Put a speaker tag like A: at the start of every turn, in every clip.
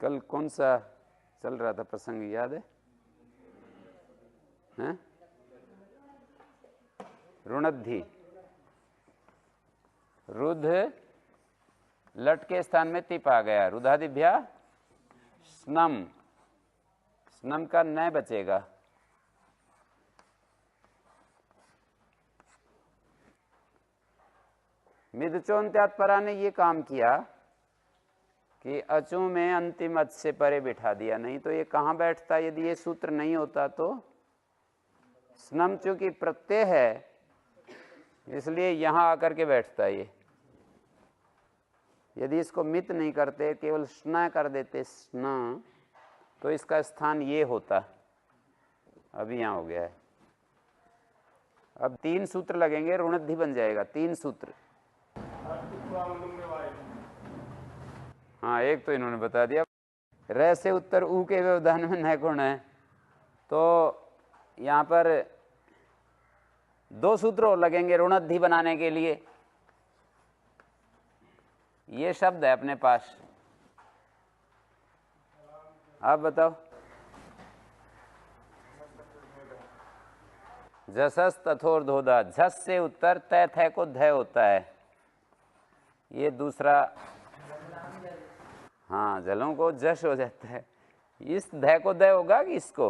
A: कल कौन सा चल रहा था प्रसंग, याद है? हैं? रुणद्धि। रुध लट के स्थान में तिप आ गया, रुधादिभ्या स्नम, स्नम का न बचेगा। मिदचोन्त्यात्परा ने ये काम किया कि अचू में अंतिम अच से परे बिठा दिया, नहीं तो ये कहाँ बैठता यदि ये सूत्र नहीं होता तो। स्नम चूंकि प्रत्यय है इसलिए यहां आकर के बैठता ये। यदि इसको मित नहीं करते, केवल स्ना कर देते स्ना, तो इसका स्थान ये होता। अभी यहां हो गया है। अब 3 सूत्र लगेंगे, रुणद्धि बन जाएगा। 3 सूत्र। हाँ, एक तो इन्होंने बता दिया। र से उत्तर ऊ के व्यवधान में न गुण है, तो यहाँ पर 2 सूत्र और लगेंगे रुणद्धि बनाने के लिए। ये शब्द है अपने पास, आप बताओ। झसस तथोर्धोदा, झस से उत्तर तय थे को ध होता है। ये दूसरा, हाँ, जलों को जश हो जाता है। इस ध को द होगा कि इसको?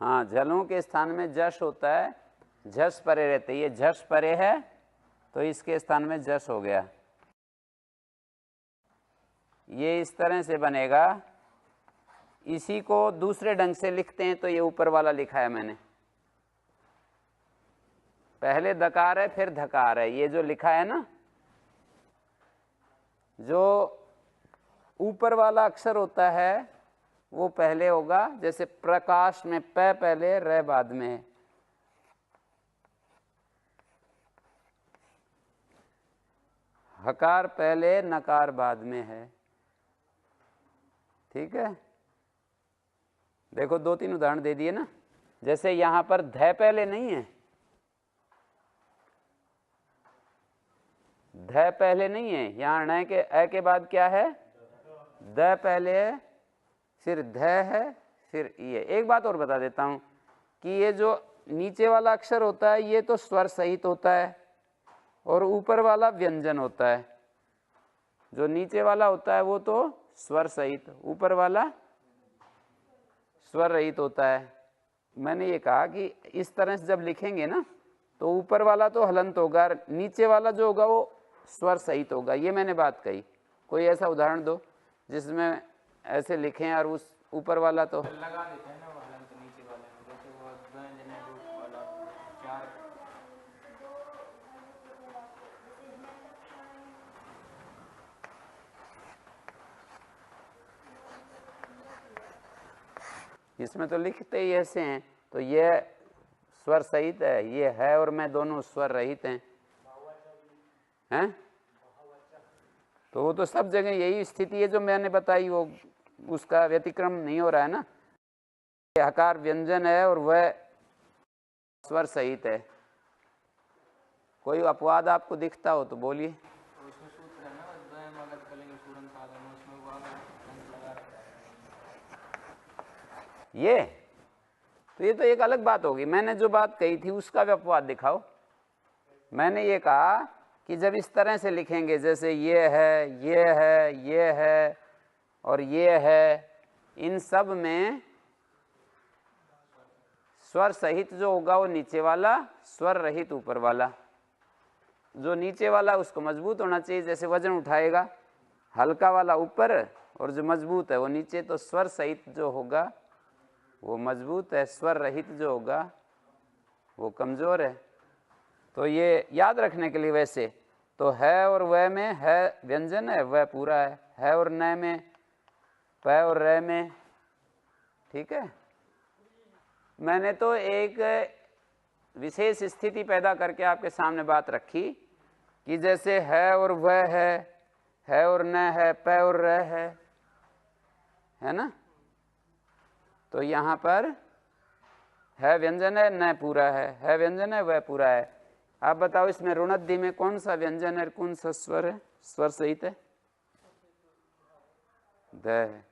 A: हाँ, जलों के स्थान में जश होता है, झस परे रहते। ये झस परे है तो इसके स्थान में जश हो गया। ये इस तरह से बनेगा। इसी को दूसरे ढंग से लिखते हैं तो ये ऊपर वाला लिखा है मैंने। पहले दकार है फिर धकार है, ये जो लिखा है ना, जो ऊपर वाला अक्षर होता है वो पहले होगा। जैसे प्रकाश में प पहले र बाद में है। हकार पहले नकार बाद में है। ठीक है, देखो 2-3 उदाहरण दे दिए ना। जैसे यहां पर ध पहले नहीं है, ध पहले नहीं है, यहां न के अ के बाद क्या है? द पहले है, फिर ध है, फिर ये। एक बात और बता देता हूं कि ये जो नीचे वाला अक्षर होता है ये तो स्वर सहित होता है और ऊपर वाला व्यंजन होता है। जो नीचे वाला होता है वो तो स्वर सहित, ऊपर वाला स्वर रहित होता है। मैंने ये कहा कि इस तरह से जब लिखेंगे ना तो ऊपर वाला तो हलंत होगा, नीचे वाला जो होगा वो स्वर सहित होगा। ये मैंने बात कही। कोई ऐसा उदाहरण दो जिसमें ऐसे लिखें और उस ऊपर वाला तो
B: लगा देते हैं ना वो हलंत नीचे वाले में, जैसे वो व्यंजन है रूप वाला 4।
A: इसमें तो लिखते ही ऐसे हैं, तो ये स्वर सहित है, ये है और मैं दोनों स्वर रहित हैं। हैं? तो वो तो सब जगह यही स्थिति है जो मैंने बताई, वो उसका व्यतिक्रम नहीं हो रहा है ना। हकार व्यंजन है और वह स्वर सहित है। कोई अपवाद आपको दिखता हो तो बोलिए।
B: उसमें सूत्र है ना, द्वयम अगत कलिंग सूरन साधन, उसमें वो अंत लगा रखा है।
A: ये तो एक अलग बात होगी। मैंने जो बात कही थी उसका भी अपवाद दिखाओ। मैंने ये कहा कि जब इस तरह से लिखेंगे, जैसे ये है, ये है, ये है और ये है, इन सब में स्वर सहित जो होगा वो नीचे वाला, स्वर रहित ऊपर वाला। जो नीचे वाला उसको मजबूत होना चाहिए, जैसे वजन उठाएगा, हल्का वाला ऊपर और जो मजबूत है वो नीचे। तो स्वर सहित जो होगा वो मजबूत है, स्वर रहित जो होगा वो कमजोर है। तो ये याद रखने के लिए वैसे तो है और वह में है व्यंजन है, वह पूरा है और न में, प और र में। ठीक है, मैंने तो एक विशेष स्थिति पैदा करके आपके सामने बात रखी कि जैसे है और वह है और न है, प और र है ना। तो यहाँ पर है व्यंजन है, न पूरा है व्यंजन है, वह पूरा है। आप बताओ इसमें ऋणद्धि में कौन सा व्यंजन है, कौन सा स्वर है, स्वर सहित है? ध है।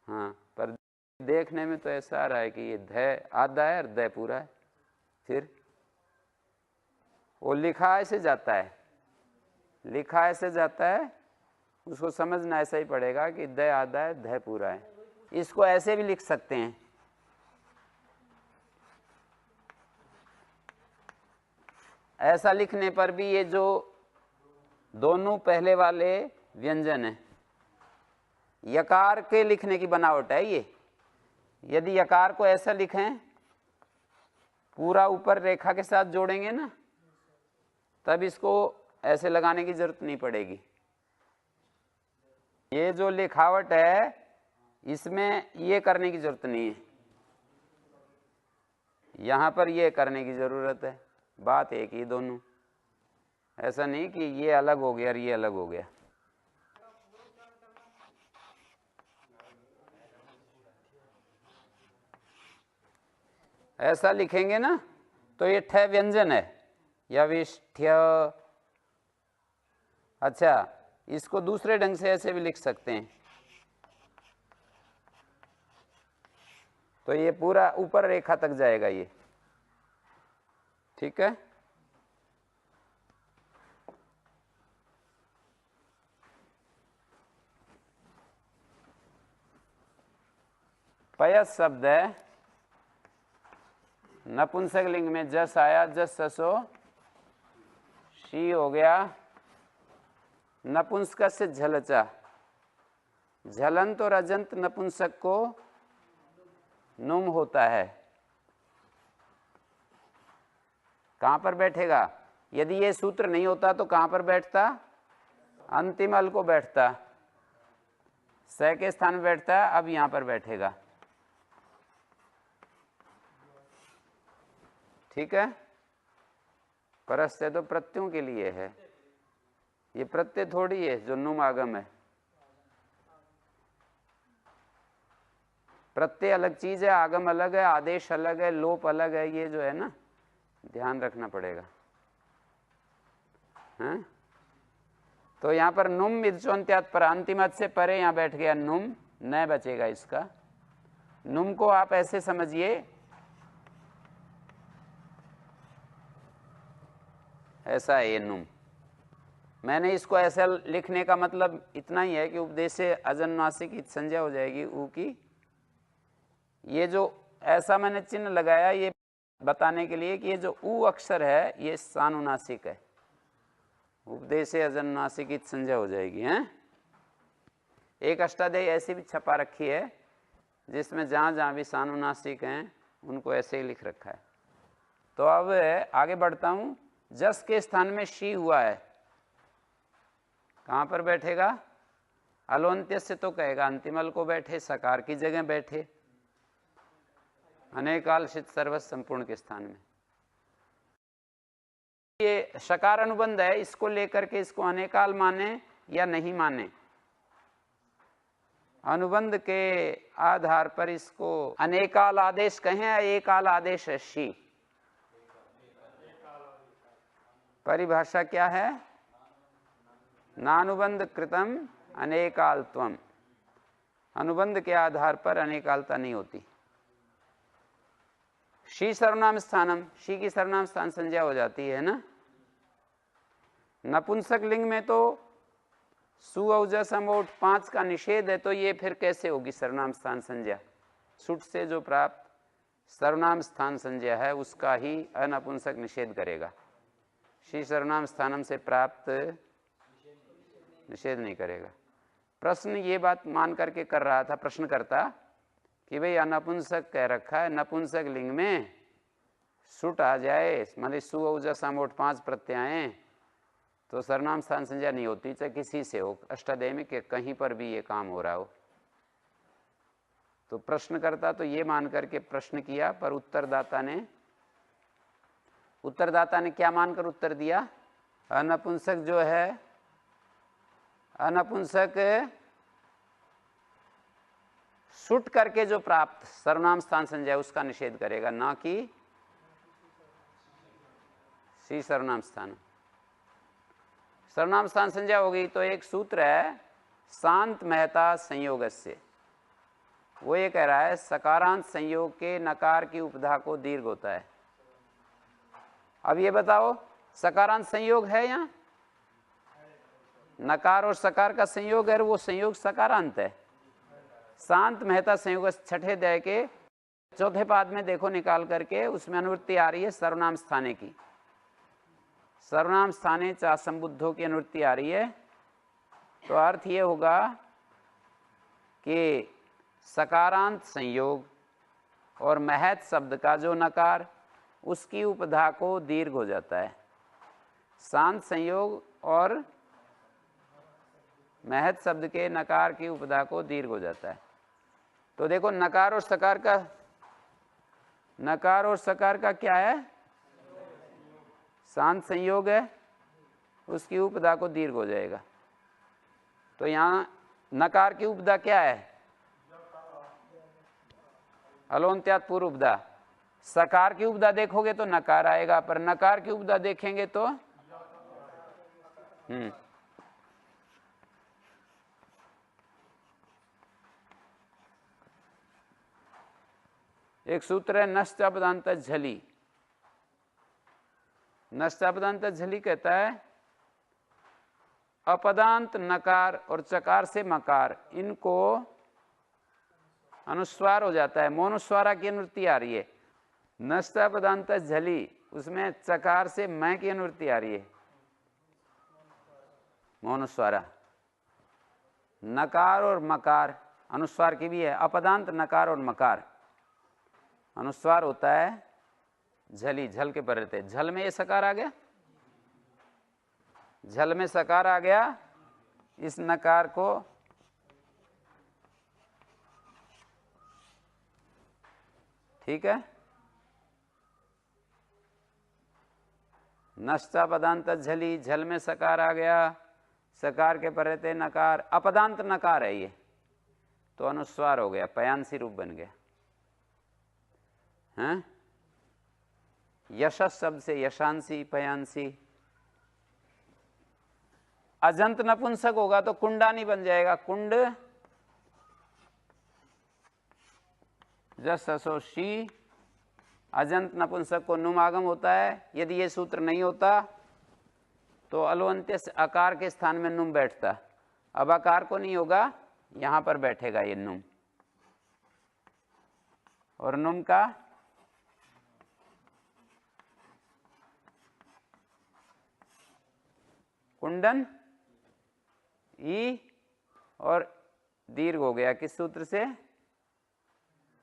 A: हाँ, पर देखने में तो ऐसा आ रहा है कि ये ध आधा है और द पूरा है। फिर वो लिखा ऐसे जाता है, लिखा ऐसे जाता है, उसको समझना ऐसा ही पड़ेगा कि द आधा है, ध पूरा है। इसको ऐसे भी लिख सकते हैं, ऐसा लिखने पर भी ये जो दोनों पहले वाले व्यंजन है, यकार के लिखने की बनावट है ये। यदि यकार को ऐसा लिखें, पूरा ऊपर रेखा के साथ जोड़ेंगे ना, तब इसको ऐसे लगाने की जरूरत नहीं पड़ेगी। ये जो लिखावट है इसमें ये करने की जरूरत नहीं है, यहां पर ये करने की जरूरत है। बात एक ही दोनों, ऐसा नहीं कि ये अलग हो गया और ये अलग हो गया। ऐसा लिखेंगे ना तो ये ठ व्यंजन है, यविष्ठ्य। अच्छा, इसको दूसरे ढंग से ऐसे भी लिख सकते हैं, तो ये पूरा ऊपर रेखा तक जाएगा ये, ठीक है। पयस शब्द है, नपुंसक लिंग में जस आया, जस ससो शी हो गया। नपुंसक से झलचा, झलंत और अजंत नपुंसक को नुम होता है। कहां पर बैठेगा? यदि ये सूत्र नहीं होता तो कहां पर बैठता? अंतिम अल को बैठता, स के स्थान में बैठता है, अब यहां पर बैठेगा, ठीक है। परस्य तो प्रत्ययों के लिए है, ये प्रत्यय थोड़ी है जो नुम आगम है। प्रत्यय अलग चीज है, आगम अलग है, आदेश अलग है, लोप अलग है, ये जो है ना ध्यान रखना पड़ेगा, हैं? तो यहां पर नुम मिर्चोन्त्यात पर, अंतिमत से परे यहां बैठ गया नुम, न बचेगा इसका। नुम को आप ऐसे समझिए, ऐसा है ये नुम। मैंने इसको ऐसा लिखने का मतलब इतना ही है कि उपदेश से अजन्मासिक की संज्ञा हो जाएगी ऊ की। ये जो ऐसा मैंने चिन्ह लगाया ये बताने के लिए कि ये जो ऊ अक्षर है ये सानुनासिक है, उपदेश से अजन्मासिक की संज्ञा हो जाएगी, हैं। एक अष्टाध्यायी ऐसी भी छपा रखी है जिसमें जहां जहां भी सानुनासिक हैं उनको ऐसे ही लिख रखा है। तो अब आगे बढ़ता हूं। जस के स्थान में शी हुआ है, कहां पर बैठेगा? अलोन्त्य से तो कहेगा अंतिमल को बैठे, सकार की जगह बैठे, अनेकालशित सर्वस संपूर्ण के स्थान में। ये शकार अनुबंध है, इसको लेकर के इसको अनेकाल माने या नहीं माने, अनुबंध के आधार पर इसको अनेकाल आदेश कहें या एकाल आदेश है। शी परिभाषा क्या है? नानुबंध कृतम अनेकालत्वम, अनुबंध के आधार पर अनेकालता नहीं होती। शी सर्वनाम स्थानम, शी की सर्वनाम स्थान संज्ञा हो जाती है ना। नपुंसक लिंग में तो सु औजस अमोठ 5 का निषेध है, तो ये फिर कैसे होगी सर्वनाम स्थान संज्ञा? सुट से जो प्राप्त सर्वनाम स्थान संज्ञा है उसका ही अनपुंसक निषेध करेगा, शी सर्वनाम स्थानम से प्राप्त निषेध नहीं करेगा। प्रश्न ये बात मान करके कर रहा था प्रश्नकर्ता कि भाई अनपुंसक कह रखा है, नपुंसक लिंग में सुट आ जाए, मतलब सु औजस अमोठ 5 प्रत्यय आए तो सर्वनाम स्थान संज्ञा नहीं होती, चाहे किसी से हो, अष्टाध्यायी में कहीं पर भी ये काम हो रहा हो। तो प्रश्नकर्ता तो ये मान करके प्रश्न किया, पर उत्तरदाता ने क्या मानकर उत्तर दिया? अनपुंसक जो है, अनपुंसक सुट करके जो प्राप्त सर्वनाम स्थान संज्ञा उसका निषेध करेगा, ना कि सी सर्वनाम स्थान। सर्वनाम स्थान संज्ञा होगी तो एक सूत्र है शांत मेहता संयोगस्य, वो ये कह रहा है सकारांत संयोग के नकार की उपधा को दीर्घ होता है। अब ये बताओ सकारांत संयोग है यहाँ, नकार और सकार का संयोग है, वो संयोग सकारांत है। शांत मेहता संयोग छठे अध्याय के चौथे पाद में देखो निकाल करके, उसमें अनुवृत्ति आ रही है सर्वनाम स्थाने की, सर्वनाम स्थाने चा संबुद्धों की अनुवृत्ति आ रही है। तो अर्थ ये होगा कि सकारांत संयोग और महत शब्द का जो नकार, उसकी उपधा को दीर्घ हो जाता है। शांत संयोग और महत शब्द के नकार की उपधा को दीर्घ हो जाता है। तो देखो नकार और सकार का क्या है, शांत संयोग है, उसकी उपधा को दीर्घ हो जाएगा। तो यहाँ नकार की उपधा क्या है, हलोन्त्यात पूर्व उपधा। सकार की उपधा देखोगे तो नकार आएगा, पर नकार की उपधा देखेंगे तो एक सूत्र है नश्चापदांत झली। नश्चापदांत झली कहता है अपदांत नकार और चकार से मकार, इनको अनुस्वार हो जाता है, मोनुस्वारा की अनुवृत्ति आ रही है। नश्चापदांत झली, उसमें चकार से मैं की अनुवृत्ति आ रही है, मोनुस्वारा। नकार और मकार अनुस्वार की भी है, अपदांत नकार और मकार अनुस्वार होता है झली, झल के पर रहते हैं। झल में ये सकार आ गया, झल में सकार आ गया, इस नकार को ठीक है। नश्चा पदांत झली, झल में सकार आ गया, सकार के पर रहते नकार, अपदांत नकार है ये, तो अनुस्वार हो गया, पयांसी रूप बन गया हैं। यशस शब्द से यशांसी, पयांसी। अजंत नपुंसक होगा तो कुंडानी बन जाएगा, कुंड जसोशी। अजंत नपुंसक को नुमागम होता है। यदि ये सूत्र नहीं होता तो अलवंत्य से आकार के स्थान में नुम बैठता, अब आकार को नहीं होगा, यहां पर बैठेगा ये नुम, और नुम का कुंडन ई और दीर्घ हो गया, किस सूत्र से,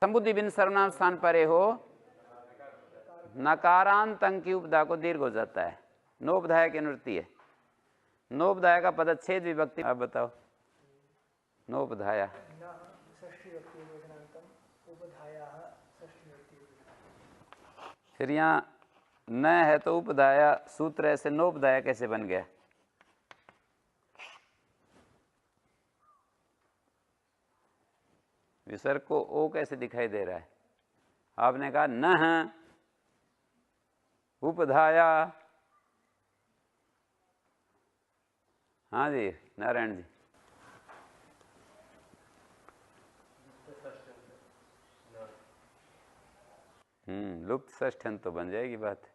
A: संबुद्धि बिन सर्वनाम स्थान परे हो, नकारांत अंक की उपधा को दीर्घ हो जाता है। नोपधाय की अनुवृत्ति है, नोपधाय का पदच्छेद विभक्ति। अब बताओ नोपधाया, फिर यहाँ न है तो उपधाया, सूत्र ऐसे नोपधाया कैसे बन गया। विसर्ग को ओ कैसे दिखाई दे रहा है, आपने कहा न उपधाया। हाँ जी नारायण जी, लुप्त षष्ठ्यंत तो बन जाएगी बात।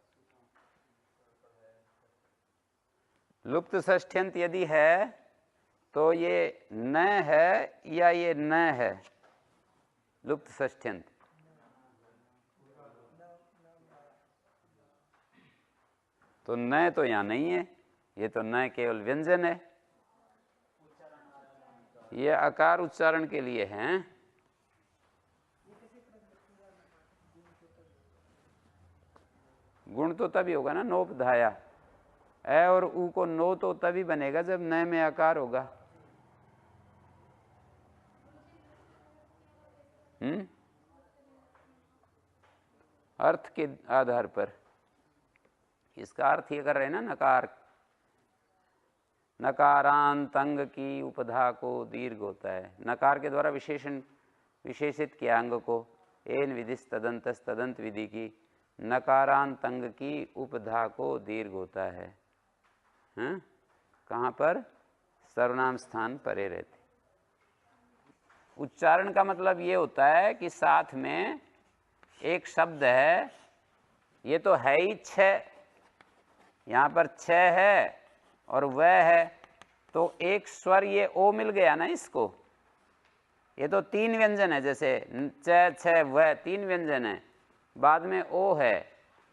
A: लुप्त षष्ठ्यंत यदि है तो ये न है या ये न है, लुप्त षष्ठ्यंत। तो न तो यहां नहीं है, ये तो न केवल व्यंजन है, ये आकार उच्चारण के लिए हैं। गुण तो तभी होगा ना नोपधाया, ए और ऊ को नो तो तभी बनेगा जब न में आकार होगा। अर्थ के आधार पर, इसका अर्थ ये कर रहे हैं ना, नकार, नकारांत अंग की उपधा को दीर्घ होता है। नकार के द्वारा विशेषण विशेषित किया अंग को, एन विधिस तदंतस, तदंत विधि की नकारांतंग की उपधा को दीर्घ होता है। हैं? कहाँ पर? सर्वनाम स्थान परे रहते। उच्चारण का मतलब ये होता है कि साथ में एक शब्द है, ये तो है ही छः, यहाँ पर छः है और वह है, तो एक स्वर ये ओ मिल गया ना इसको। ये तो तीन व्यंजन है, जैसे च छ वह तीन व्यंजन है, बाद में ओ है,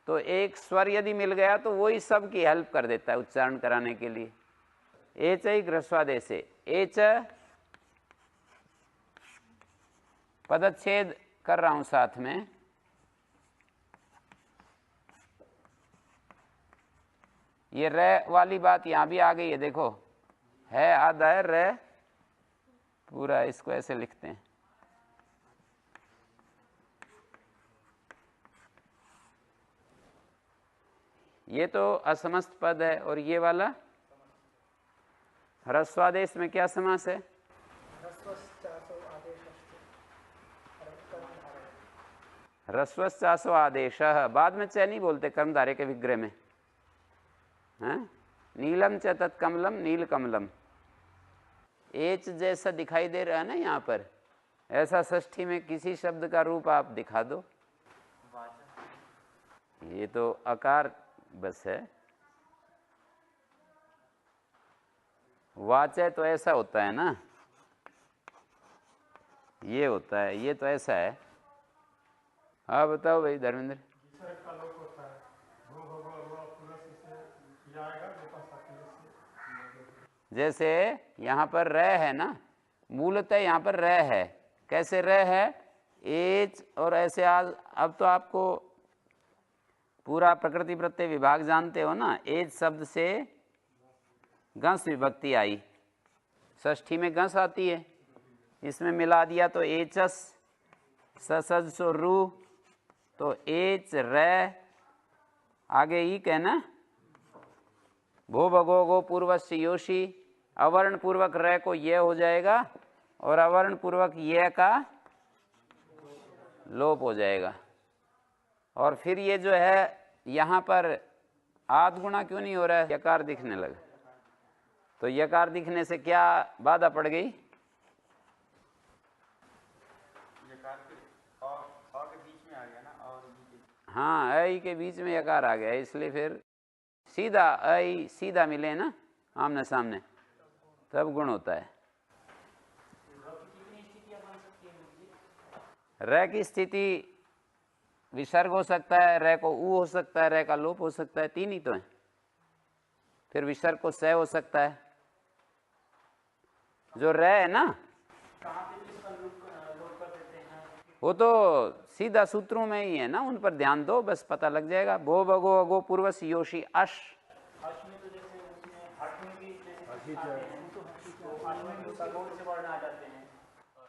A: तो एक स्वर यदि मिल गया तो वही सब की हेल्प कर देता है उच्चारण कराने के लिए। एच ही ग्रस्वादेश से एच पदच्छेद कर रहा हूं साथ में। ये र वाली बात यहां भी आ गई है, देखो है आधा है र पूरा, इसको ऐसे लिखते हैं। ये तो असमस्त पद है, और ये वाला ह्रस्वादेश में क्या समास है? ह्रस्वश्चासो आदेश, बाद में च नहीं बोलते कर्मधारय के विग्रह में, हैं? नीलम च तत्कमलम नील कमलम, एच जैसा दिखाई दे रहा है ना यहाँ पर, ऐसा षष्ठी में किसी शब्द का रूप आप दिखा दो। ये तो अकार बस है, वाच है तो ऐसा होता है ना, ये होता है, ये तो ऐसा है। हाँ बताओ भाई धर्मेंद्र। जैसे यहाँ पर र है ना, मूलतः यहाँ पर र है, कैसे र है? एच और ऐसे आज, अब तो आपको पूरा प्रकृति प्रत्यय विभाग जानते हो ना। एच शब्द से गंस विभक्ति आई, षष्ठी में गंस आती है, इसमें मिला दिया तो एचस, ससज सो रू, तो एच र, आगे ई कहना भो भगो गो पूर्वस्य योशी, अवर्ण पूर्वक र को ये हो जाएगा और अवर्ण पूर्वक ये का लोप हो जाएगा। और फिर ये जो है यहाँ पर आध गुणा क्यों नहीं हो रहा है? यकार दिखने लगा, तो यकार दिखने से क्या बाधा पड़ गई?
B: यकार के और के बीच में आ गया ना, और
A: हाँ, ऐ के बीच में यकार आ गया, इसलिए फिर सीधा ऐ सीधा मिले ना आमने सामने, तब गुण होता है। र की स्थिति विसर्ग हो सकता है, र को ऊ हो सकता है, र का लोप हो सकता है, तीन ही तो है। फिर विसर्ग को स हो सकता है। जो र है ना, वो तो सीधा सूत्रों में ही है ना, उन पर ध्यान दो, बस पता लग जाएगा। भो भगो अगो पूर्वस योशी अश,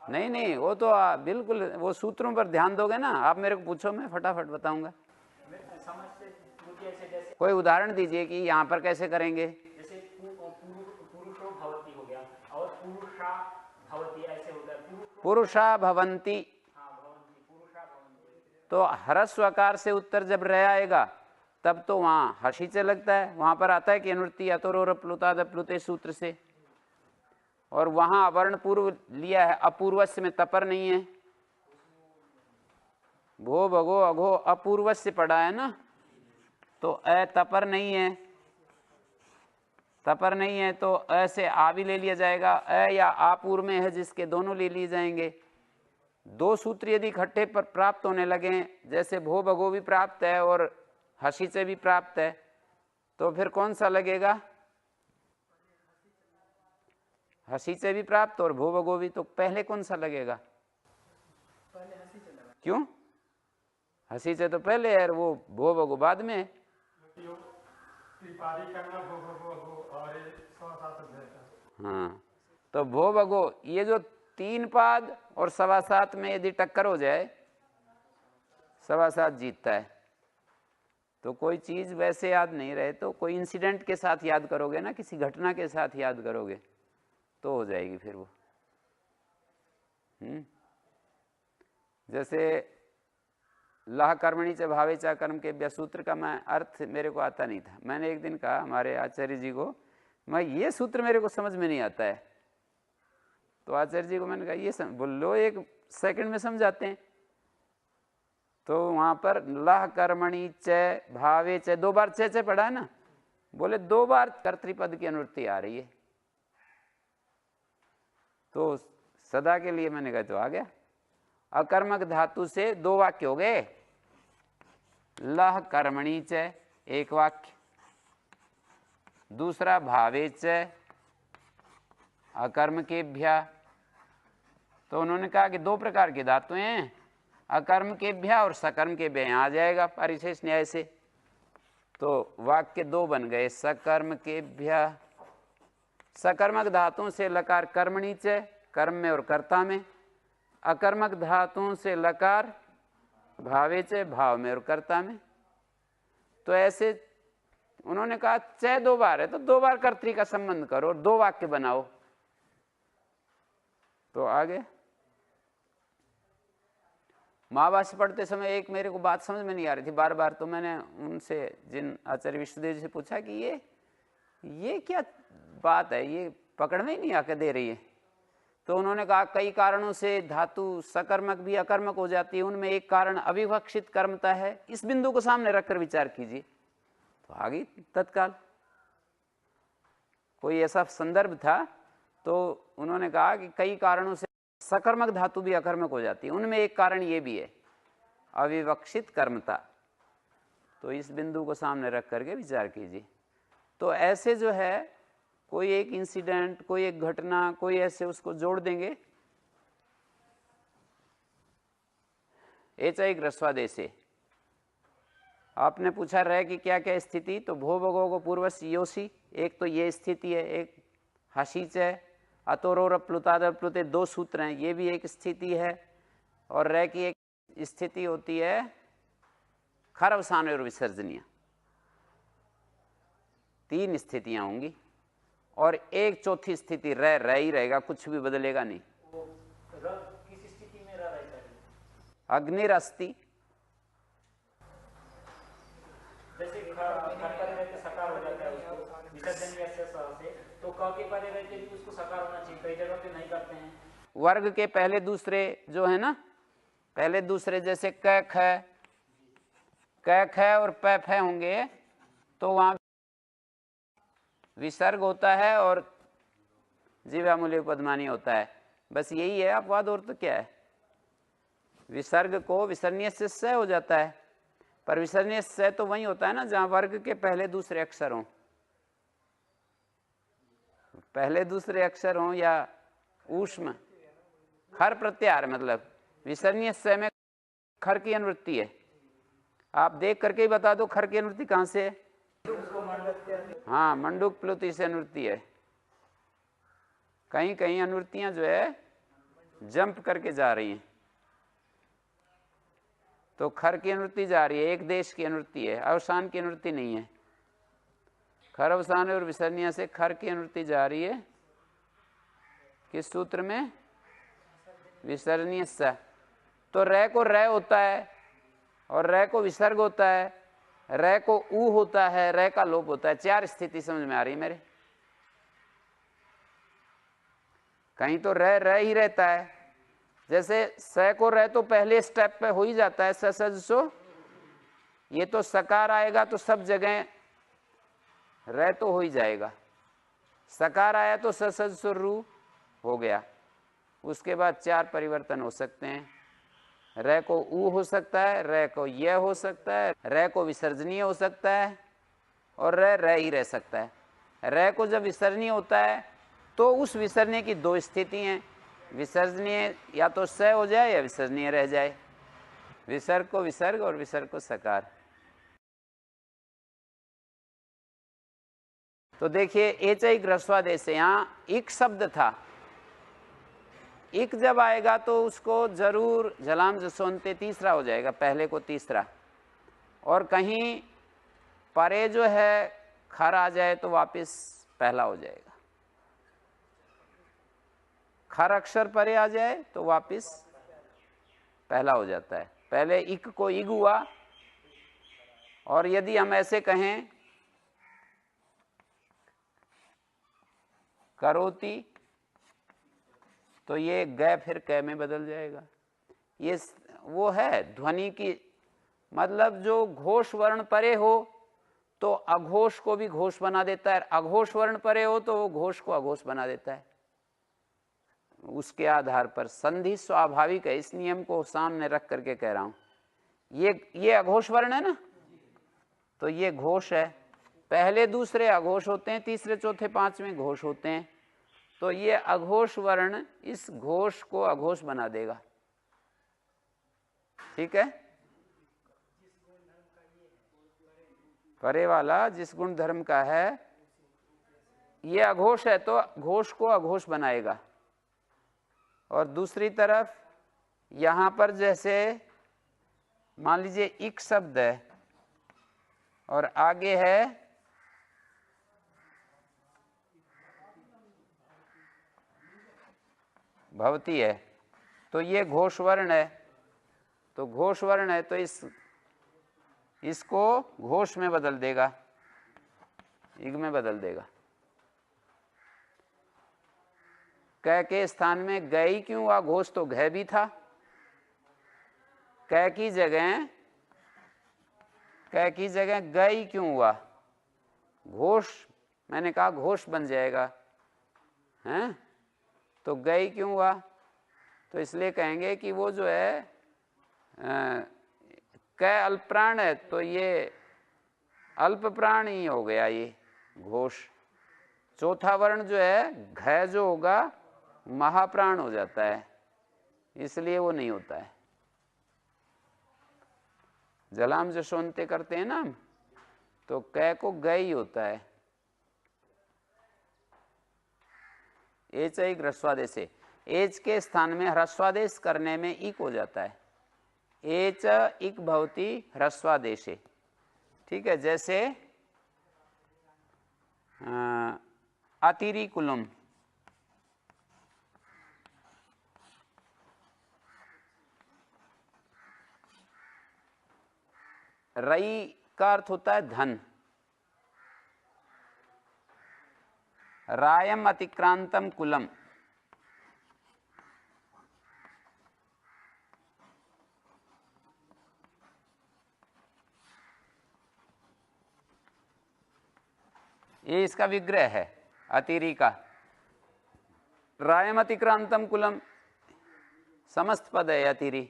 A: नहीं नहीं, वो तो बिल्कुल, वो सूत्रों पर ध्यान दोगे ना। आप मेरे को पूछो, मैं फटाफट बताऊंगा। कोई उदाहरण दीजिए कि यहाँ पर कैसे करेंगे।
C: जैसे पुरुषो भवति हो गया, और पुरुषा भवति ऐसे होता है।
A: पुरुषा भवंती, तो ह्रस्वकार से उत्तर जब रह आएगा तब तो वहाँ हर्षिचे लगता है, वहाँ पर आता है कि अनुवृत्ति अतोर प्लुताद प्लुते सूत्र से, और वहाँ अवर्ण पूर्व लिया है, अपूर्वस्य में तपर नहीं है। भो भगो अघो अपूर्वस्य पढ़ा है ना, तो अ तपर नहीं है, तपर नहीं है तो अ से आ भी ले लिया जाएगा, अ या आपूर्व में है जिसके दोनों ले लिए जाएंगे। दो सूत्र यदि इकट्ठे पर प्राप्त होने लगे, जैसे भो भगो भी प्राप्त है और हसी से भी प्राप्त है, तो फिर कौन सा लगेगा? हसी से भी प्राप्त और भो भगो भी, तो पहले कौन सा लगेगा? क्यों? हसी से तो पहले है, वो भो भगो बाद में है। हाँ, तो भो भगो ये जो तीन पाद और सवा सात में यदि टक्कर हो जाए, सवा सात जीतता है। तो कोई चीज वैसे याद नहीं रहे तो कोई इंसिडेंट के साथ याद करोगे ना, किसी घटना के साथ याद करोगे तो हो जाएगी फिर वो। जैसे लह कर्मणि च भावे च कर्म के सूत्र का मैं अर्थ मेरे को आता नहीं था। मैंने एक दिन कहा हमारे आचार्य जी को, मैं ये सूत्र मेरे को समझ में नहीं आता है। तो आचार्य जी को मैंने कहा ये बोलो, 1 सेकंड में समझाते हैं। तो वहां पर लह कर्मणि च भावे च 2 बार च पढ़ा है ना, बोले 2 बार कर्तृपद की अनुवृत्ति आ रही है। तो सदा के लिए मैंने कहा तो आ गया। अकर्मक धातु से 2 वाक्य हो गए, लह कर्मणि च 1 वाक्य, दूसरा भावे च अकर्म केभ्या। तो उन्होंने कहा कि 2 प्रकार के धातु हैं, अकर्म केभ्या और सकर्म केभ्या। यहाँ आ जाएगा परिशेष न्याय से। तो वाक्य 2 बन गए, सकर्म केभ्या। सकर्मक धातुओं से लकार कर्मणि च कर्म में और कर्ता में, अकर्मक धातुओं से लकार भावे च भाव में और कर्ता में। तो ऐसे उन्होंने कहा च 2 बार है तो 2 बार कर्तृ का संबंध करो और 2 वाक्य बनाओ। तो आगे महाभाष्य पढ़ते समय एक मेरे को बात समझ में नहीं आ रही थी बार बार। तो मैंने उनसे, जिन आचार्य विष्णुदेव जी से पूछा कि ये क्या बात है, ये पकड़ में ही नहीं आके दे रही है। तो उन्होंने कहा कई कारणों से धातु सकर्मक भी अकर्मक हो जाती है, उनमें एक कारण अविवक्षित कर्मता है। इस बिंदु को सामने रखकर विचार कीजिए। तो आ गई तत्काल। कोई ऐसा संदर्भ था तो उन्होंने कहा कि कई कारणों से सकर्मक धातु भी अकर्मक हो जाती है, उनमें एक कारण ये भी है अविवक्षित कर्मता। तो इस बिंदु को सामने रख करके विचार कीजिए। तो ऐसे जो है कोई एक इंसिडेंट, कोई एक घटना, कोई ऐसे उसको जोड़ देंगे। एचैक ह्रस्वादेशे आपने पूछा रहे कि क्या क्या स्थिति, तो भो भगो को पूर्वस्य योसी, एक तो ये स्थिति है, एक हसीच है, अतोरोर प्लुताद प्लुते 2 सूत्र हैं, ये भी एक स्थिति है। और रह की एक स्थिति होती है खरवसान और विसर्जनीय, 3 स्थितियां होंगी। और एक चौथी स्थिति रह ही रहेगा, कुछ भी बदलेगा नहीं।
C: किस स्थिति में रहता है?
A: अग्निरस्ति,
C: जैसे सकार हो जाता है उसको विसर्जन से, तो क के परे रहते भी उसको सकार होना चाहिए, कई जगह पे नहीं करते हैं।
A: वर्ग के पहले दूसरे जो है ना, पहले दूसरे जैसे क ख और प फ होंगे तो वहां विसर्ग होता है और जीवामूल्य पद्मानी होता है। बस यही है अपवाद, और तो क्या है। विसर्ग को विसर्णीय से स हो जाता है, पर विसर्णीय से तो वही होता है ना जहां वर्ग के पहले दूसरे अक्षर हों, पहले दूसरे अक्षर हों या ऊष्म खर प्रत्याहार, मतलब विसर्णीय से में खर की अनुवृत्ति है। आप देख करके ही बता दो खर की अनुवृत्ति कहां से है। हाँ, मंडूक प्लुति से अनुवृत्ति है। कहीं कहीं अनुवृत्तियां जो है जंप करके जा रही हैं, तो खर की अनुवृत्ति जा रही है, एक देश की अनुवृत्ति है, अवसान की अनुवृत्ति नहीं है। खर अवसान और विसर्णीय से खर की अनुवृत्ति जा रही है किस सूत्र में? विसर्णीय स। तो रे को रे होता है और रे को विसर्ग होता है, रे को ऊ होता है, रे का लोप होता है। 4 स्थिति समझ में आ रही है मेरे? कहीं तो रे ही रहता है, जैसे स को रे तो पहले स्टेप पे हो ही जाता है, सो। ये तो सकार आएगा तो सब जगह रे तो हो ही जाएगा। सकार आया तो सो रू हो गया। उसके बाद 4 परिवर्तन हो सकते हैं। रे को ऊ हो सकता है, रे को ये हो सकता है, रे को विसर्जनीय हो सकता है, और रे ही रह सकता है। रे को जब विसर्जनीय होता है तो उस विसर्जनीय की 2 स्थिति हैं। विसर्जनीय या तो स हो जाए या विसर्जनीय रह जाए। विसर्ग को विसर्ग और विसर्ग को सकार। तो देखिए एचैक ह्रस्वादेश से यहाँ इक शब्द था, इक जब आएगा तो उसको जरूर झलाम जसोन्ते तीसरा हो जाएगा, पहले को तीसरा। और कहीं परे जो है खर आ जाए तो वापस पहला हो जाएगा। खर अक्षर परे आ जाए तो वापस पहला हो जाता है। पहले इक को इग हुआ, और यदि हम ऐसे कहें करोति, तो ये ग फिर क में बदल जाएगा। ये वो है ध्वनि की, मतलब जो घोष वर्ण परे हो तो अघोष को भी घोष बना देता है, अघोष वर्ण परे हो तो वो घोष को अघोष बना देता है। उसके आधार पर संधि स्वाभाविक है, इस नियम को सामने रख करके कह रहा हूं। ये अघोष वर्ण है ना, तो ये घोष है, पहले दूसरे अघोष होते हैं, तीसरे चौथे पांचवें घोष होते हैं, तो ये अघोष वर्ण इस घोष को अघोष बना देगा। ठीक है, परे वाला जिस गुण धर्म का है, ये अघोष है तो घोष को अघोष बनाएगा। और दूसरी तरफ यहां पर जैसे मान लीजिए इक शब्द है और आगे है भवती है, तो ये घोष वर्ण है, तो घोष वर्ण है तो इसको घोष में बदल देगा, इग में बदल देगा। क के स्थान में गई क्यों हुआ, घोष तो घ भी था, क की जगह गई क्यों हुआ, घोष, मैंने कहा घोष बन जाएगा, हैं, तो गई क्यों हुआ, तो इसलिए कहेंगे कि वो जो है क अल्पप्राण है, तो ये अल्प प्राण ही हो गया ये घोष। चौथा वर्ण जो है घ जो होगा महाप्राण हो जाता है, इसलिए वो नहीं होता है। जलाम जशोन्ते करते हैं ना हम, तो क को ग ही होता है। एच एक ह्रस्वादेश है, एच के स्थान में ह्रस्वादेश करने में इक हो जाता है, एच इक भवती ह्रस्वादेश है। ठीक है, जैसे अतिरिकुलम, रई का अर्थ होता है धन, रायम अतिक्रांतम कुलम, ये इसका विग्रह है अतिरी का। रायम अतिक्रांतम कुलम समस्त पद है अतिरी,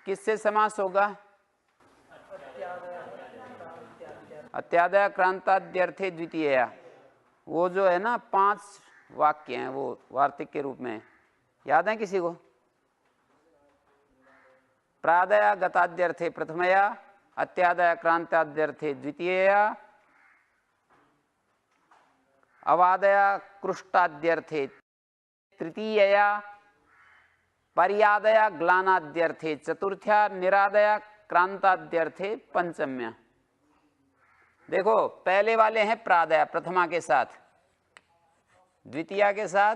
A: किससे समास होगा, अत्यादय क्रांताद्यर्थे द्वितीय, वो जो है ना 5 वाक्य हैं वो वार्तिक के रूप में, याद है किसी को, प्रादया गताद्यर्थे प्रथमया, अत्यादय क्रांताद्यर्थे द्वितीयया, अवादया कृष्टाद्यर्थे तृतीयया, पर्यादया ग्लानाद्यर्थे चतुर्थ्या, निरादया क्रांताद्यर्थे पंचम्या। देखो पहले वाले हैं प्रादया प्रथमा के साथ, द्वितीया के साथ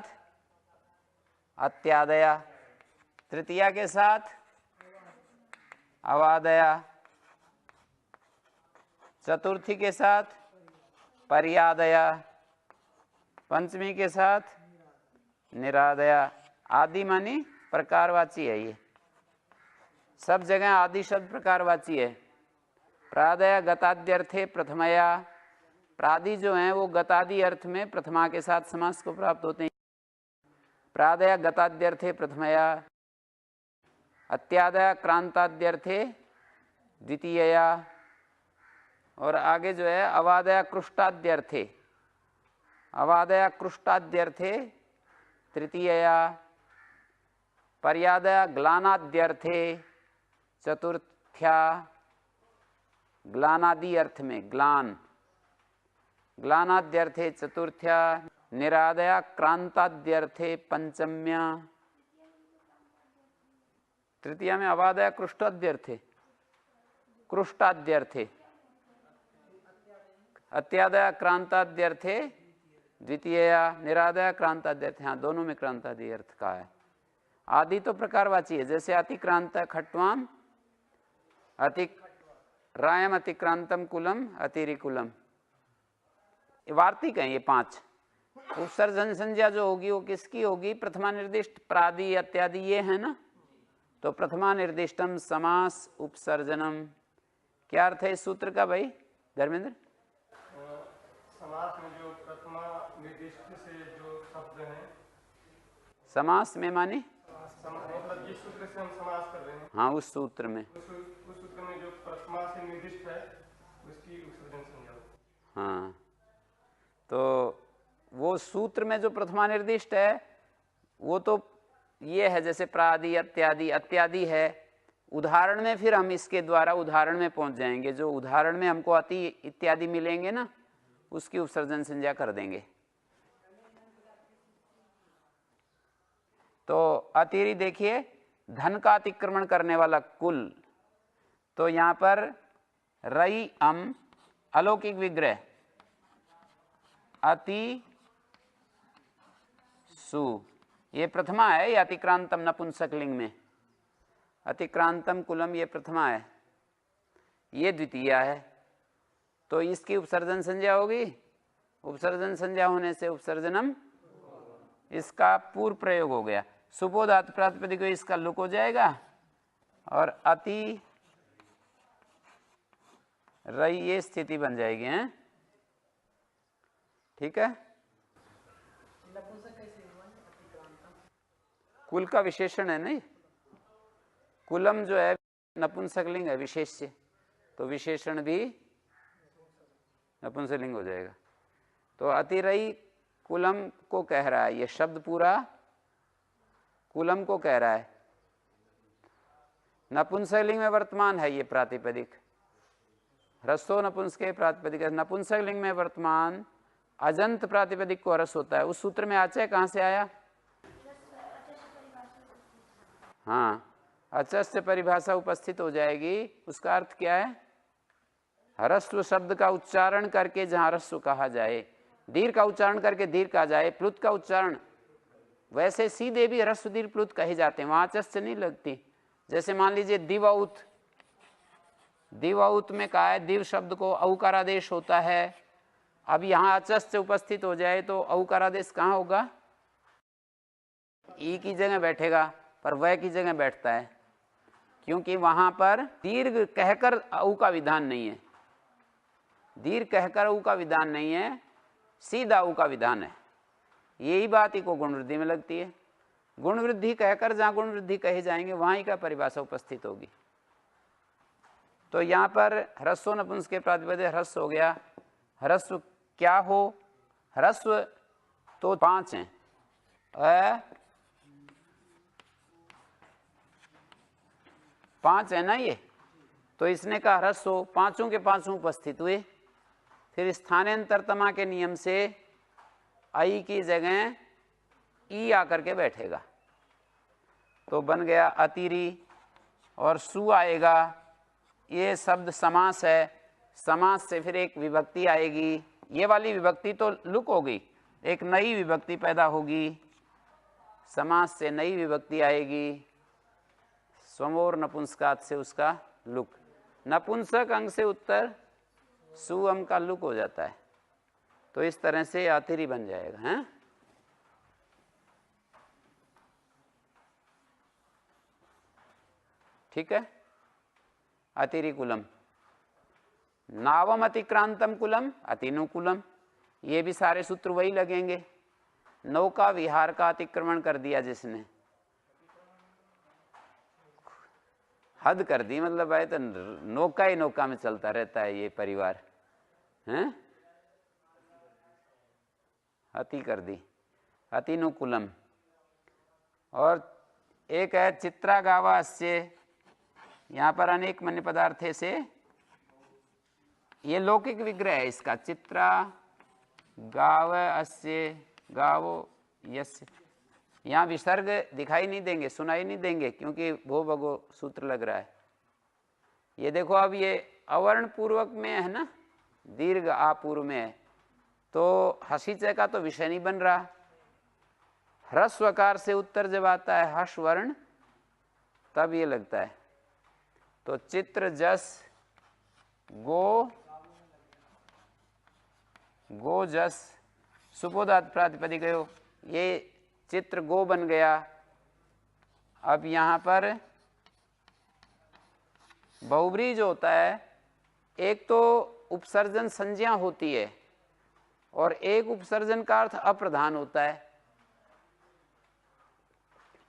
A: अत्यादया, तृतीया के साथ अवादया, चतुर्थी के साथ पर्यादया, पंचमी के साथ निरादया। आदि मानी प्रकारवाची है, ये सब जगह आदि शब्द प्रकारवाची है। प्रादय गताद्यर्थे प्रथमया, प्रादि जो हैं वो गतादि अर्थ में प्रथमा के साथ समास को प्राप्त होते हैं। प्रादय गताद्यर्थे प्रथमया, अत्यादय क्रांताद्यर्थे द्वितीयया, और आगे जो है अवादय कृष्टाद्यर्थे, अवादय कृष्टाद्यर्थे तृतीयया, पर्यादय ग्लानाद्यर्थे चतुर्थ्या, ग्लानादि अर्थ में ग्लान, ग्लानाद्यर्थे चतुर्थ्या, निरादया क्रांताद्यर्थे पंचम्या। तृतीया में अवादय कृष्टाद्यर्थे, कृष्टाद्यर्थे, अत्यादय क्रांताद्यर्थे द्वितीयया, निरादय क्रांताद्यर्थे, हाँ दोनों में क्रांतादि अर्थ का है। आदि तो प्रकारवाची है, जैसे अतिक्रांत खट्वाम रायम अतिक्रांतम कुलम अतिरिकुलम, वार्तिक हैं ये 5। उपसर्जन संज्ञा जो होगी वो किसकी होगी? प्रथमा निर्दिष्ट, प्रादि इत्यादि ये है ना। तो प्रथमा निर्दिष्टम समास उपसर्जनम, क्या अर्थ है इस सूत्र का भाई धर्मेंद्र?
D: समास में जो प्रथमा निर्दिष्ट से जो शब्द हैं,
A: समास में माने
D: मतलब जिस सूत्र से हम समास कर रहे हैं,
A: हाँ उस सूत्र में,
D: उस सूत्र में जो प्रथमा से निर्दिष्ट है उसकी उपसर्जन संज्ञा।
A: हाँ तो वो सूत्र में जो प्रथमा निर्दिष्ट है वो तो ये है, जैसे प्रादि इत्यादि इत्यादि है। उदाहरण में फिर हम इसके द्वारा उदाहरण में पहुंच जाएंगे, जो उदाहरण में हमको अति इत्यादि मिलेंगे ना उसकी उपसर्जन संज्ञा कर देंगे। तो अतिरि देखिए, धन का अतिक्रमण करने वाला कुल, तो यहाँ पर रई अम अलौकिक विग्रह अति सु, ये प्रथमा है, ये अतिक्रांतम नपुंसक लिंग में, अतिक्रांतम कुलम ये प्रथमा है, ये द्वितीया है। तो इसकी उपसर्जन संज्ञा होगी, उपसर्जन संज्ञा होने से उपसर्जनम इसका पूर्व प्रयोग हो गया। सुपोधात प्रातिपदिक इसका लुक हो जाएगा और अति रई ये स्थिति बन जाएगी। हैं ठीक है। कुल का विशेषण है नहीं, कुलम जो है नपुंसकलिंग है विशेष्य, तो विशेषण भी नपुंसकलिंग हो जाएगा। तो अतिरई कुलम को कह रहा है, ये शब्द पूरा कुलम को कह रहा है। नपुंसकलिंग में वर्तमान है ये प्रातिपदिक, ह्रस्व नपुंसके प्रातिपदिक। नपुंसकलिंग में वर्तमान अजंत प्रातिपदिक को रस होता है। उस सूत्र में आचय कहाँ से आया? हाँ, अचस्य परिभाषा उपस्थित हो जाएगी। उसका अर्थ क्या है? ह्रस्व शब्द का उच्चारण करके जहाँ ह्रस्व कहा जाए, दीर्घ का उच्चारण करके दीर्घ कहा जाए, प्लुत का उच्चारण वैसे सीधे भी ह्रस्व दीर्घ प्लुत कहे जाते हैं, वहाँ अचस्य नहीं लगती। जैसे मान लीजिए दिवउत, दिवउत में कहा है दिव शब्द को औकारादेश होता है। अब यहाँ अचस्य उपस्थित हो जाए तो औकारादेश कहाँ होगा? ई की जगह बैठेगा, पर वह की जगह बैठता है, क्योंकि वहां पर दीर्घ कहकर औ का विधान नहीं है, दीर्घ कहकर औ का विधान नहीं है, सीधा औ का विधान है। यही बात ही को गुण वृद्धि में लगती है। गुण वृद्धि कहकर जहाँ गुण वृद्धि कहे जाएंगे वहाँ ही का परिभाषा उपस्थित होगी। तो यहाँ पर ह्रस्व नपुंसक के प्रातिपदिक ह्रस्व हो गया। ह्रस्व क्या हो? ह्रस्व तो 5 हैं, 5 है ना ये, तो इसने कहा ह्रस्व, पांचों के पांचों उपस्थित हुए। फिर स्थानांतरतमा के नियम से आई की जगह ई आकर के बैठेगा, तो बन गया अतिरी और सु आएगा। ये शब्द समास है, समास से फिर एक विभक्ति आएगी। ये वाली विभक्ति तो लुक होगी, एक नई विभक्ति पैदा होगी। समास से नई विभक्ति आएगी, स्वमोर नपुंसकात से उसका लुक। नपुंसक अंग से उत्तर सु अंग का लुक हो जाता है। तो इस तरह से अतिरी बन जाएगा। हैं ठीक है। अतिरी कुलम, नावम अतिक्रांतम कुलम अतिनुकुलम, ये भी सारे सूत्र वही लगेंगे। नौका विहार का अतिक्रमण कर दिया जिसने, हद कर दी, मतलब भाई तो नौका ही नौका में चलता रहता है ये परिवार। हैं अति कर दी, अतिनुकुलम। और एक है चित्रा गावा अस्य, यहाँ पर अनेक मन्य पदार्थे से, ये लौकिक विग्रह है इसका। चित्रा गाव अस्य गावो यस्य, यहाँ विसर्ग दिखाई नहीं देंगे, सुनाई नहीं देंगे, क्योंकि भो भगो सूत्र लग रहा है। ये देखो अब ये अवर्ण पूर्वक में है ना, दीर्घ आपूर्व में है, तो हसीचय का तो विषय नहीं बन रहा। ह्रस्वकार से उत्तर जब आता है हर्ष वर्ण, तब ये लगता है। तो चित्र जस गो, गो जस सुपोदात प्रातिपदिक, ये चित्र गो बन गया। अब यहाँ पर बहुब्री जो होता है, एक तो उपसर्जन संज्ञा होती है और एक उपसर्जन का अर्थ अप्रधान होता है।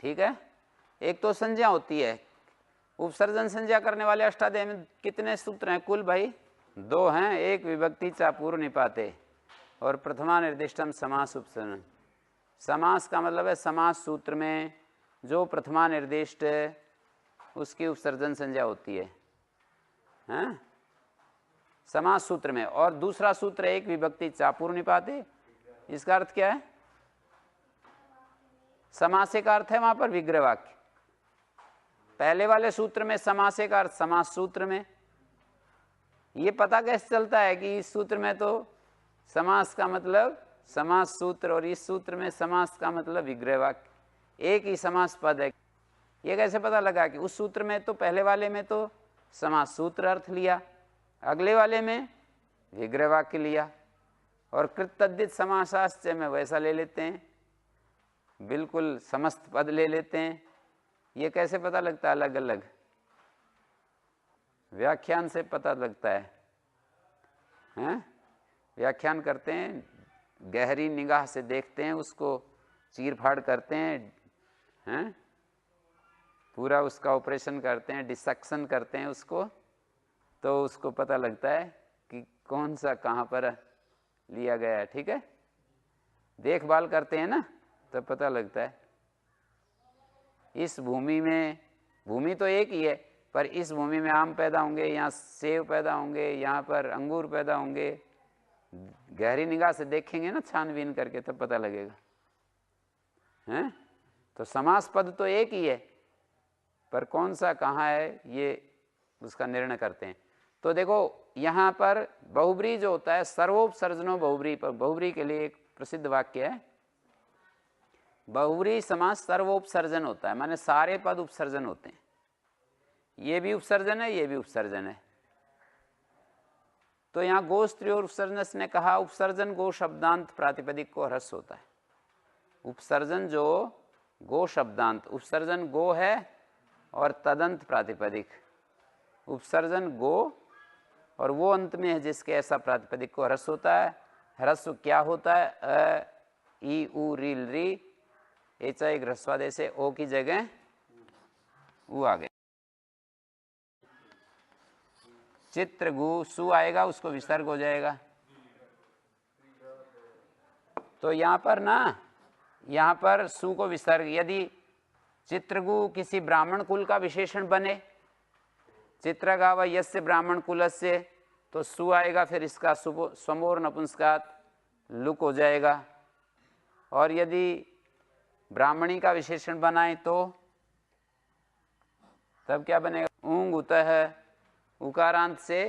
A: ठीक है, एक तो संज्ञा होती है। उपसर्जन संज्ञा करने वाले अष्टाध्यायी में कितने सूत्र हैं कुल भाई? 2 हैं। एक विभक्ति चा पूर्व निपाते और प्रथमा निर्दिष्टम समास उपसर्जन। समास का मतलब है समास सूत्र में जो प्रथमा निर्दिष्ट है उसकी उपसर्जन संज्ञा होती है, हैं? समास सूत्र में। और दूसरा सूत्र एक विभक्ति चा पूर्व निपाते, इसका अर्थ क्या है? समासे का अर्थ है वहां पर विग्रह वाक्य। पहले वाले सूत्र में समासे का अर्थ समास सूत्र में। ये पता कैसे चलता है कि इस सूत्र में तो समास का मतलब समास सूत्र और इस सूत्र में समास का मतलब विग्रह वाक्य, एक ही समास पद है। ये कैसे पता लगा कि उस सूत्र में तो पहले वाले में तो समास सूत्र अर्थ लिया, अगले वाले में विग्रह वाक्य लिया, और कृतद्धित समासाश्चय में वैसा ले लेते हैं, बिल्कुल समस्त पद ले लेते हैं। ये कैसे पता लगता है? अलग अलग व्याख्यान से पता लगता है, हैं? व्याख्यान करते हैं, गहरी निगाह से देखते हैं, उसको चीर फाड़ करते हैं, पूरा उसका ऑपरेशन करते हैं, डिसेक्शन करते हैं उसको, तो उसको पता लगता है कि कौन सा कहाँ पर लिया गया है। ठीक है, देखभाल करते हैं ना, तब पता लगता है। इस भूमि में, भूमि तो एक ही है, पर इस भूमि में आम पैदा होंगे, यहाँ सेब पैदा होंगे, यहाँ पर अंगूर पैदा होंगे। गहरी निगाह से देखेंगे ना, छानबीन करके, तब पता लगेगा, हैं? तो समास पद तो एक ही है, पर कौन सा कहाँ है ये उसका निर्णय करते हैं। तो देखो यहाँ पर बहुब्री जो होता है, सर्वोपसर्जनो बहुब्री, पर बहुब्री के लिए एक प्रसिद्ध वाक्य है, बहुब्री समास सर्वोपसर्जन होता है, माने सारे पद उपसर्जन होते हैं। ये भी उपसर्जन है, ये भी उपसर्जन है। तो यहाँ गो स्त्री और उपसर्जन ने कहा उपसर्जन गो शब्दांत प्रातिपदिक को ह्रस्व होता है। उपसर्जन जो गो शब्दांत, उपसर्जन गो है और तदंत प्रातिपदिक, उपसर्जन गो और वो अंत में है जिसके ऐसा प्रातिपदिक को ह्रस्व होता है। ह्रस्व क्या होता है? अ, ई, उ, रील, री, एचा एक ह्रस्वादेश से ओ की जगह उ आ गए। चित्र गु सु आएगा, उसको विसर्ग हो जाएगा। तो यहाँ पर ना, यहाँ पर सु को विसर्ग, यदि चित्रगु किसी ब्राह्मण कुल का विशेषण बने, चित्रगाव यस्य ब्राह्मण कुलस्य, तो सु आएगा, फिर इसका स्वमोर नपुंसकात लुक हो जाएगा। और यदि ब्राह्मणी का विशेषण बनाए तो तब क्या बनेगा? ऊंग उतः है, उकारांत से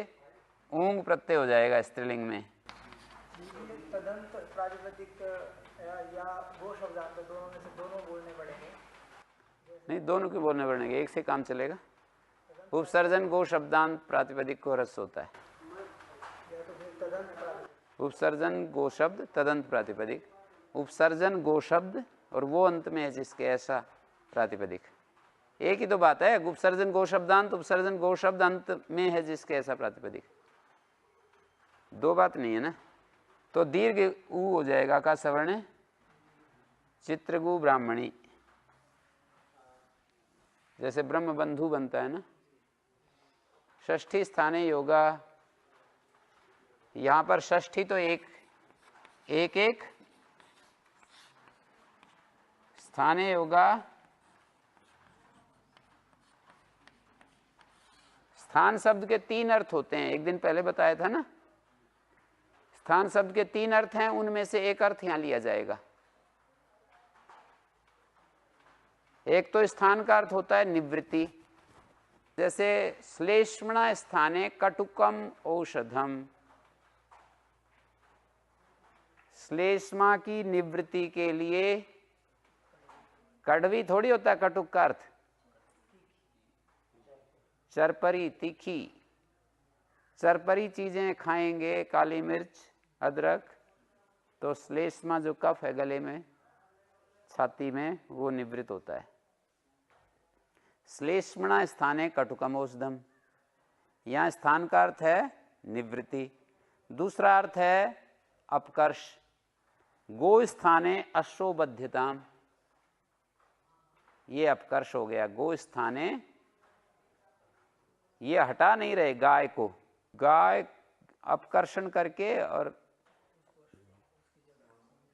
A: ऊंग प्रत्यय हो जाएगा स्त्रीलिंग में।
C: तदंत प्रातिपदिक या गो शब्दांत, दोनों में से दोनों बोलने पड़ेंगे?
A: नहीं, दोनों के बोलने पड़ेंगे, एक से काम चलेगा। उपसर्जन गो शब्दांत प्रातिपदिक को ह्रस्व होता है। उपसर्जन गो शब्द तदंत प्रातिपदिक, उपसर्जन गो शब्द और वो अंत में है जिसके ऐसा प्रातिपदिक, एक ही तो बात है। उपसर्जन गो शब्दांत, उपसर्जन गो शब्द अंत में है जिसके ऐसा प्रातिपदिक, दो बात नहीं है ना। तो दीर्घ उ हो जाएगा का सवर्ण, चित्रगु ब्राह्मणी, जैसे ब्रह्म बंधु बनता है ना। षष्ठी स्थाने योगा, यहां पर षष्ठी तो एक एक स्थाने योगा, स्थान शब्द के 3 अर्थ होते हैं, एक दिन पहले बताया था ना। स्थान शब्द के 3 अर्थ हैं, उनमें से एक अर्थ यहां लिया जाएगा। एक तो स्थान का अर्थ होता है निवृत्ति, जैसे श्लेष्मणा स्थाने कटुकम औषधम, श्लेष्मा की निवृत्ति के लिए कड़वी थोड़ी होता है कटुक का अर्थ, चरपरी तीखी, चरपरी चीज़ें खाएंगे, काली मिर्च, अदरक, तो श्लेष्मा जो कफ है गले में, छाती में, वो निवृत्त होता है। श्लेष्मणा स्थाने कटुकम औषधम, यहाँ स्थान का अर्थ है निवृत्ति। दूसरा अर्थ है अपकर्ष। गो स्थाने अश्वबध्यताम, ये अपकर्ष हो गया। गो स्थाने, ये हटा नहीं रहे गाय को, गाय अपकर्षण करके और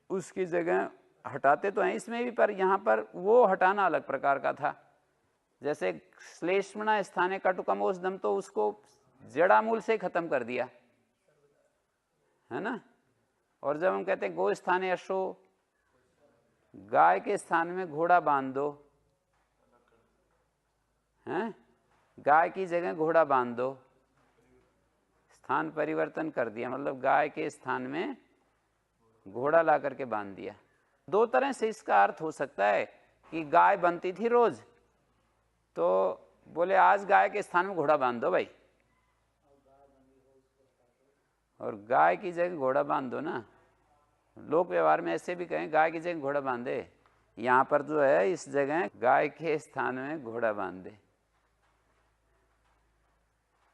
A: उसकी जगह हटाते तो हैं इसमें भी, पर यहाँ पर वो हटाना अलग प्रकार का था। जैसे श्लेष्मणा स्थाने कटुकम औषधम, तो उसको जड़ामूल से खत्म कर दिया है ना। और जब हम कहते हैं गो स्थाने अश्व, गाय के स्थान में घोड़ा बांध दो, हैं, गाय की जगह घोड़ा बांध दो, स्थान परिवर्तन कर दिया, मतलब गाय के स्थान में घोड़ा ला करके बांध दिया। दो तरह से इसका अर्थ हो सकता है कि गाय बनती थी रोज, तो बोले आज गाय के स्थान में घोड़ा बांध दो भाई, और गाय की जगह घोड़ा बांध दो ना। लोक व्यवहार में ऐसे भी कहें गाय की जगह घोड़ा बांध दे, यहाँ पर जो है इस जगह गाय के स्थान में घोड़ा बांध दे,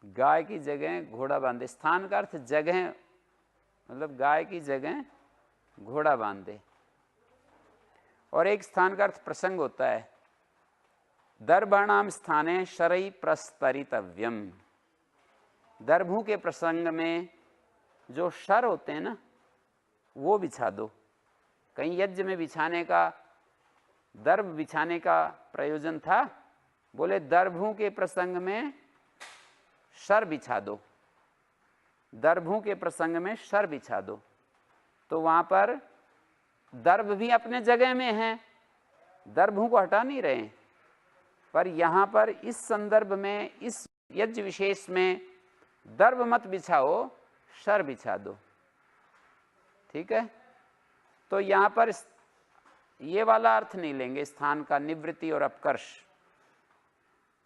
A: गाय की जगह घोड़ा बांध दे। स्थान का अर्थ जगह, मतलब गाय की जगह घोड़ा बांध दे। और एक स्थान का अर्थ प्रसंग होता है। दर्भाणाम स्थाने शरई प्रस्तरितव्यम, दर्भों के प्रसंग में जो शर होते हैं ना, वो बिछा दो। कहीं यज्ञ में बिछाने का, दर्भ बिछाने का प्रयोजन था, बोले दर्भों के प्रसंग में शर बिछा दो, दर्भों के प्रसंग में शर बिछा दो। तो वहाँ पर दर्भ भी अपने जगह में है, दर्भों को हटा नहीं रहे, पर यहाँ पर इस संदर्भ में, इस यज्ञ विशेष में दर्भ मत बिछाओ, शर बिछा दो। ठीक है, तो यहाँ पर ये वाला अर्थ नहीं लेंगे स्थान का, निवृत्ति और अपकर्ष।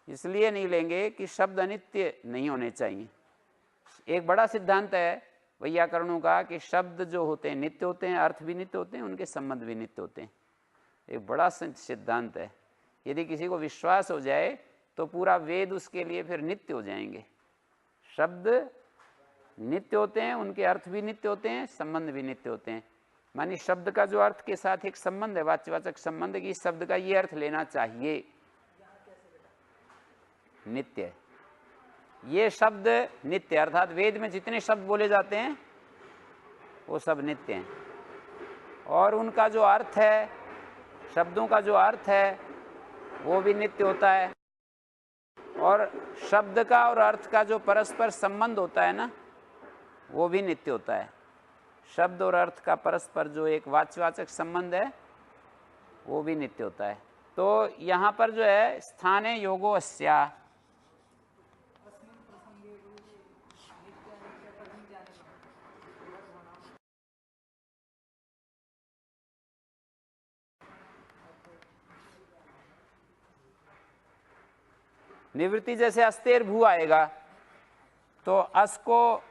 A: इसलिए नहीं लेंगे कि शब्द अनित्य नहीं होने चाहिए। एक बड़ा सिद्धांत है वैयाकरणों का कि शब्द जो होते हैं नित्य होते हैं, अर्थ भी नित्य होते हैं, उनके संबंध भी नित्य होते हैं। एक बड़ा सिद्धांत है। यदि किसी को विश्वास हो जाए तो पूरा वेद उसके लिए फिर नित्य हो जाएंगे। शब्द नित्य होते हैं, उनके अर्थ भी नित्य होते हैं, संबंध भी नित्य होते हैं। मानी शब्द का जो अर्थ के साथ एक संबंध है, वाच्यवाचक संबंध है कि इस शब्द का ये अर्थ लेना चाहिए, नित्य। ये शब्द नित्य, अर्थात वेद में जितने शब्द बोले जाते हैं वो सब नित्य हैं, और उनका जो अर्थ है, शब्दों का जो अर्थ है वो भी नित्य होता है। और शब्द का और अर्थ का जो परस्पर संबंध होता है ना, वो भी नित्य होता है। शब्द और अर्थ का परस्पर जो एक वाच्यवाचक संबंध है वो भी नित्य होता है। तो यहाँ पर जो है स्थाने योगो अस्या, निवृत्ति जैसे अस्तेर भू आएगा, तो अस को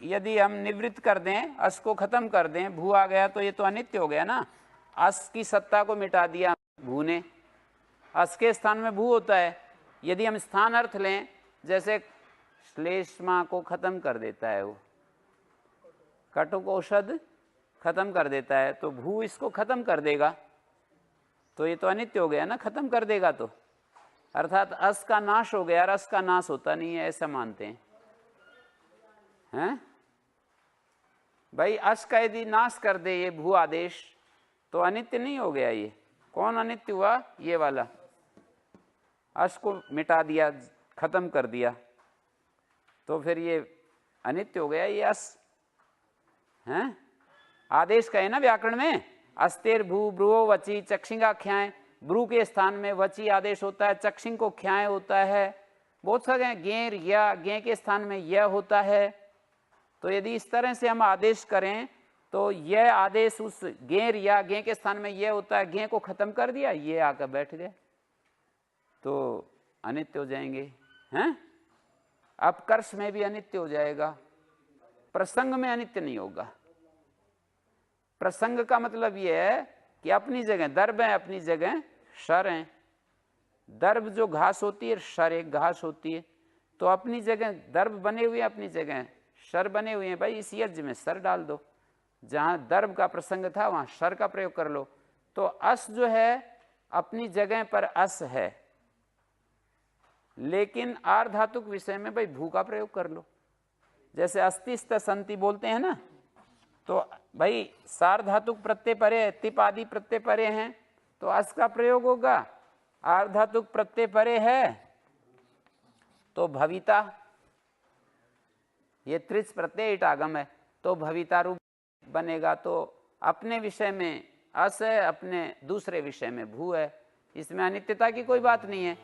A: यदि हम निवृत्त कर दें, अस को खत्म कर दें, भू आ गया तो ये तो अनित्य हो गया ना। अस की सत्ता को मिटा दिया भू ने, अस के स्थान में भू होता है। यदि हम स्थान अर्थ लें, जैसे श्लेष्मा को खत्म कर देता है, वो कटुक औषध खत्म कर देता है, तो भू इसको खत्म कर देगा, तो ये तो अनित्य हो गया ना, खत्म कर देगा तो। अर्थात अस का नाश हो गया, रस का नाश होता नहीं है, ऐसा मानते हैं भाई। अस का यदि नाश कर दे ये भू आदेश, तो अनित्य नहीं हो गया। ये कौन अनित्य हुआ? ये वाला, अस को मिटा दिया, खत्म कर दिया, तो फिर ये अनित्य हो गया। ये अस हैं, आदेश कहे ना व्याकरण में, अस्तेर भू ब्रुवो वची चक्षिंगाख्याएं, ब्रू के स्थान में वची आदेश होता है, चक्षिंग को ख्याय होता है, बहुत सारे गेर या गे के स्थान में यह होता है। तो यदि इस तरह से हम आदेश करें तो यह आदेश उस गेर या गे के स्थान में यह होता है, गे को खत्म कर दिया, ये आकर बैठ गए, तो अनित्य हो जाएंगे हैं। अपकर्ष में भी अनित्य हो जाएगा, प्रसंग में अनित्य नहीं होगा। प्रसंग का मतलब यह है कि अपनी जगह दर्भ है, अपनी जगह शर है। दर्भ जो घास होती है, शर एक घास होती है, तो अपनी जगह दर्भ बने हुए अपनी जगह शर बने हुए हैं। भाई इस यज्ञ में सर डाल दो, जहां दर्भ का प्रसंग था वहां शर का प्रयोग कर लो। तो अस जो है अपनी जगह पर अस है, लेकिन आर्धातुक विषय में भाई भू का प्रयोग कर लो। जैसे अस्तिस्त संति बोलते हैं ना, तो भाई सार्धातुक प्रत्यय परे, तिप आदि प्रत्यय परे हैं तो अस का प्रयोग होगा। आर्धातुक प्रत्यय परे है तो भविता, ये त्रिच प्रत्यय इटागम है तो भविता रूप बनेगा। तो अपने विषय में अस है, अपने दूसरे विषय में भू है, इसमें अनित्यता की कोई बात नहीं है।